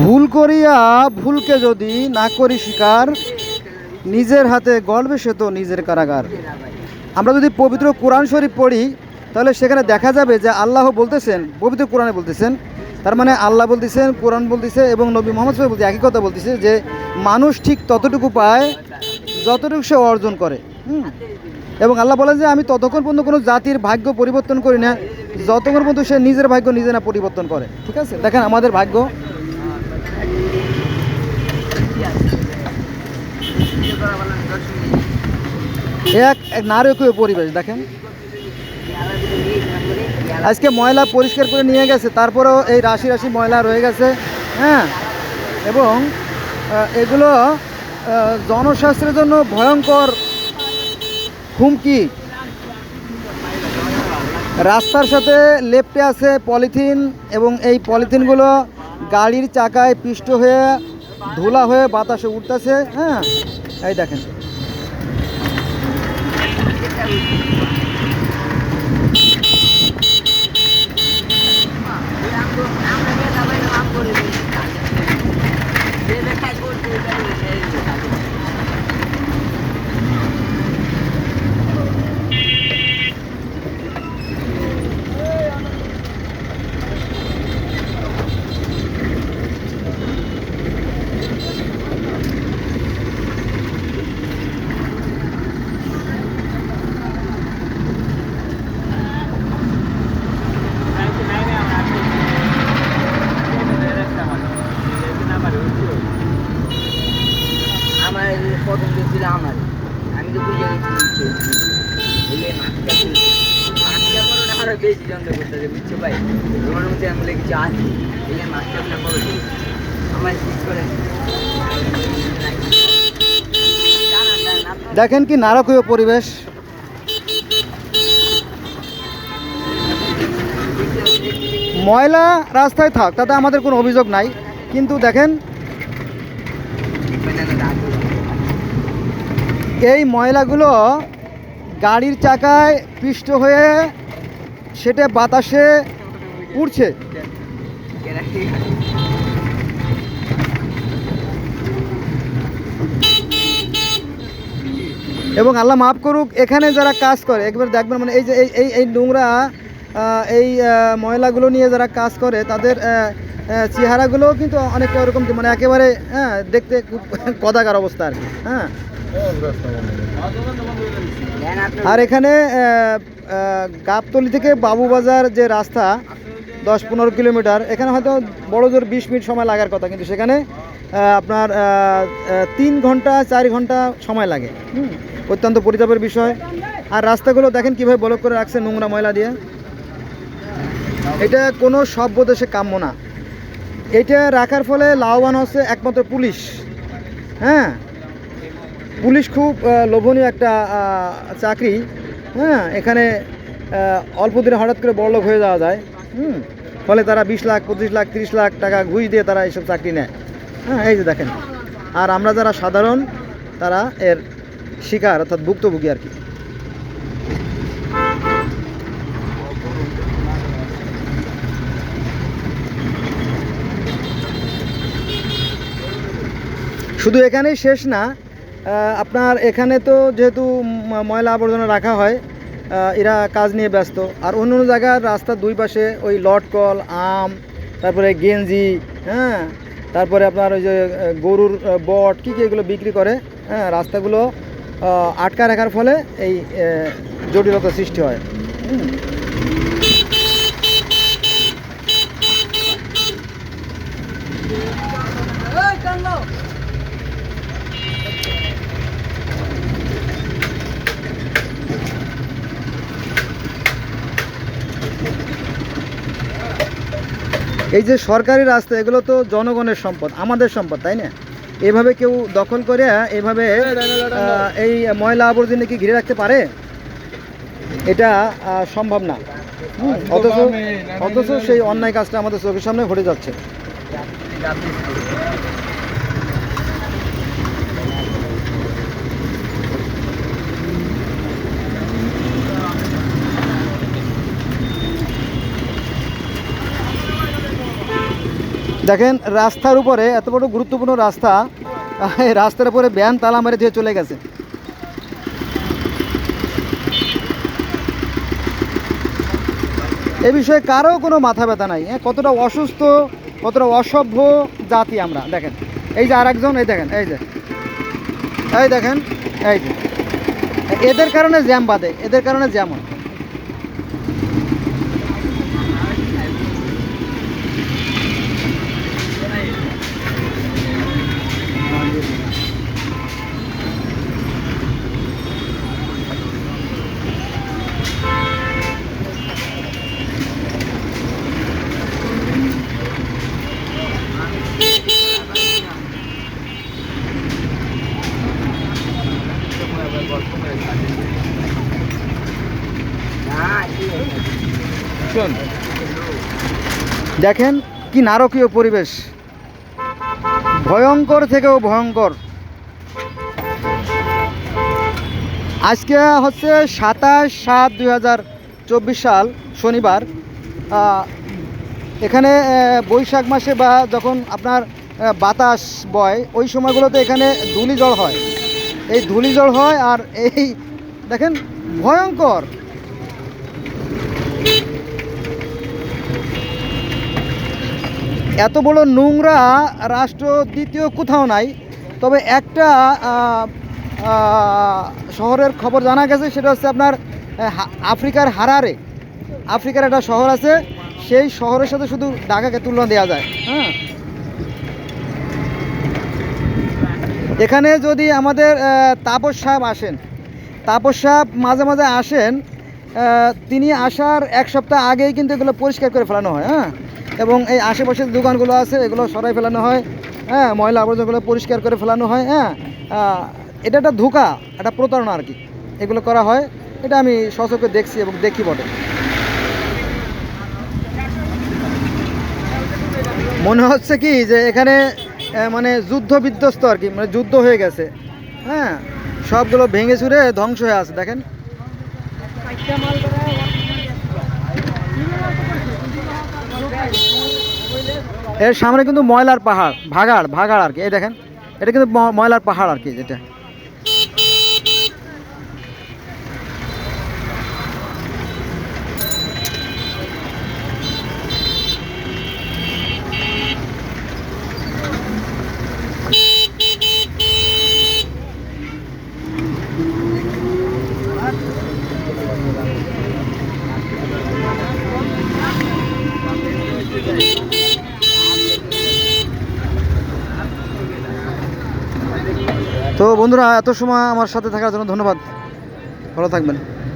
ভুল করিয়া ভুলকে যদি না করি স্বীকার, নিজের হাতে গড়বে সে তো নিজের কারাগার। আমরা যদি পবিত্র কোরআন শরীফ পড়ি তাহলে সেখানে দেখা যাবে যে আল্লাহ বলতেছেন, পবিত্র কোরআনে বলতেছেন, তার মানে আল্লাহ বলতেছেন, কোরআন বলতেছে এবং নবী মোহাম্মদ সাল্লাল্লাহু আলাইহি ওয়াসাল্লাম বলতে একই কথা বলতেছে যে মানুষ ঠিক ততটুকু পায় যতটুকু সে অর্জন করে। এবং আল্লাহ বলেন যে আমি ততক্ষণ পর্যন্ত কোনো জাতির ভাগ্য পরিবর্তন করি না যতক্ষণ পর্যন্ত সে নিজের ভাগ্য নিজে না পরিবর্তন করে। ঠিক আছে, দেখেন আমাদের ভাগ্য এক নারকীয় পরিবেশ। দেখেন আজকে ময়লা পরিষ্কার করে নিয়ে গেছে, তারপরেও এই রাশি রাশি ময়লা রয়ে গেছে। হ্যাঁ, এবং এগুলো জনস্বাস্থ্যের জন্য ভয়ঙ্কর হুমকি। রাস্তার সাথে লেপ্টে আছে পলিথিন, এবং এই পলিথিনগুলো গাড়ির চাকায় পিষ্ট হয়ে ধুলা হয়ে বাতাসে উঠতেছে। হ্যাঁ, এই দেখেন আমি তো বুঝে বেশি যন্ত্র করতেছে, বুঝছো ভাই? তোমার মধ্যে আমি বলে কিছু আছে, এই মাছটা বড় আমার ঠিক করে। দেখেন কি নারকীয় পরিবেশ। ময়লা রাস্তায় থাক, তাতে আমাদের কোনো অভিযোগ নাই, কিন্তু দেখেন এই ময়লাগুলো গাড়ির চাকায় পিষ্ট হয়ে সেটা বাতাসে উড়ছে। এবং আল্লাহ মাফ করুক, এখানে যারা কাজ করে একবার দেখবেন, মানে এই যে এই নোংরা এই ময়লাগুলো নিয়ে যারা কাজ করে তাদের চেহারাগুলোও কিন্তু অনেকটা ওরকম, মানে একেবারে দেখতে খুব কদাকার অবস্থা আর কি। হ্যাঁ, আর এখানে গাবতলী থেকে বাবুবাজার যে রাস্তা 10-15 কিলোমিটার, এখানে হয়তো বড় জোর 20 মিনিট সময় লাগার কথা, কিন্তু সেখানে আপনার 3 ঘন্টা 4 ঘন্টা সময় লাগে। অত্যন্ত পরিতাপের বিষয়। আর রাস্তাগুলো দেখেন কীভাবে ব্লক করে রাখছে নোংরা ময়লা দিয়ে। এটা কোনো সভ্য দেশে কাম্য না। এটা রাখার ফলে লাভবান হচ্ছে একমাত্র পুলিশ। হ্যাঁ, পুলিশ খুব লোভনীয় একটা চাকরি। হ্যাঁ, এখানে অল্প দিনে হঠাৎ করে বড়লোক হয়ে যাওয়া যায়। ফলে তারা 20 লাখ 25 লাখ 30 লাখ টাকা ঘুষ দিয়ে তারা এইসব চাকরি নেয়। হ্যাঁ, এই যে দেখেন। আর আমরা যারা সাধারণ তারা এর শিকার, অর্থাৎ ভুক্তভোগী আর কি। শুধু এখানেই শেষ না, আপনার এখানে তো যেহেতু ময়লা আবর্জনা রাখা হয়, এরা কাজ নিয়ে ব্যস্ত। আর অন্য অন্য জায়গার রাস্তার দুই পাশে ওই লটকল, আম, তারপরে গেঞ্জি, হ্যাঁ, তারপরে আপনার ওই যে গরুর বট কী এগুলো বিক্রি করে। হ্যাঁ, রাস্তাগুলো আটকা রাখার ফলে এই জটিলতা সৃষ্টি হয়। এই যে সরকারি রাস্তা, এগুলো তো জনগণের সম্পদ, আমাদের সম্পদ, তাই না? এভাবে কেউ দখল করে এভাবে এই ময়লা আবর্জনা কি ঘিরে রাখতে পারে? এটা সম্ভব না। অথচ সেই অন্যায় কাজটা আমাদের চোখের সামনে ঘটে যাচ্ছে। দেখেন রাস্তার উপরে এত বড় গুরুত্বপূর্ণ রাস্তা, এই রাস্তার উপরে ভ্যান তালা মেরে দিয়ে চলে গেছে। এ বিষয়ে কারো কোনো মাথা ব্যথা নাই। কতটা অসুস্থ, কতটা অসভ্য জাতি আমরা। দেখেন এই যে আরেকজন, এই দেখেন, এই যে এই দেখেন, এই যে এদের কারণে জ্যাম বাঁধে, এদের কারণে জ্যাম হয়। দেখেন কি নারকীয় পরিবেশ, ভয়ঙ্কর থেকেও ভয়ঙ্কর। আজকে হচ্ছে 27/7/2024 সাল, শনিবার। এখানে বৈশাখ মাসে বা যখন আপনার বাতাস বয় ওই সময়গুলোতে এখানে ধূলিঝড় হয়। এই ধূলিঝড় হয় আর এই দেখেন ভয়ঙ্কর। এত বড় নোংরা রাষ্ট্র দ্বিতীয় কোথাও নাই। তবে একটা শহরের খবর জানা গেছে, সেটা হচ্ছে আপনার আফ্রিকার হারারে, আফ্রিকার একটা শহর আছে, সেই শহরের সাথে শুধু ঢাকাকে তুলনা দেওয়া যায়। হ্যাঁ, এখানে যদি আমাদের তাপস সাহেব আসেন, তাপস সাহেব মাঝে মাঝে আসেন, তিনি আসার এক সপ্তাহ আগেই কিন্তু এগুলো পরিষ্কার করে ফেলানো হয়। হ্যাঁ, এবং এই আশেপাশের দোকানগুলো আছে এগুলো সরাই ফেলানো হয়। হ্যাঁ, ময়লা আবর্জনাগুলো পরিষ্কার করে ফেলানো হয়। হ্যাঁ, এটা একটা ধোঁকা, একটা প্রতারণা আর কি, এগুলো করা হয়। এটা আমি সচক্ষে দেখছি এবং দেখি বটে। মনে হচ্ছে কি যে এখানে মানে যুদ্ধ বিধ্বস্ত আর কি, মানে যুদ্ধ হয়ে গেছে। হ্যাঁ, সবগুলো ভেঙে চুরে ধ্বংস হয়ে আছে। দেখেন এর সামনে কিন্তু ময়লার পাহাড়, ভাগাড় ভাগাড় আর কি। এই দেখেন এটা কিন্তু ময়লার পাহাড় আর কি, যেটা তো বন্ধুরা, এত সময় আমার সাথে থাকার জন্য ধন্যবাদ। ভালো থাকবেন।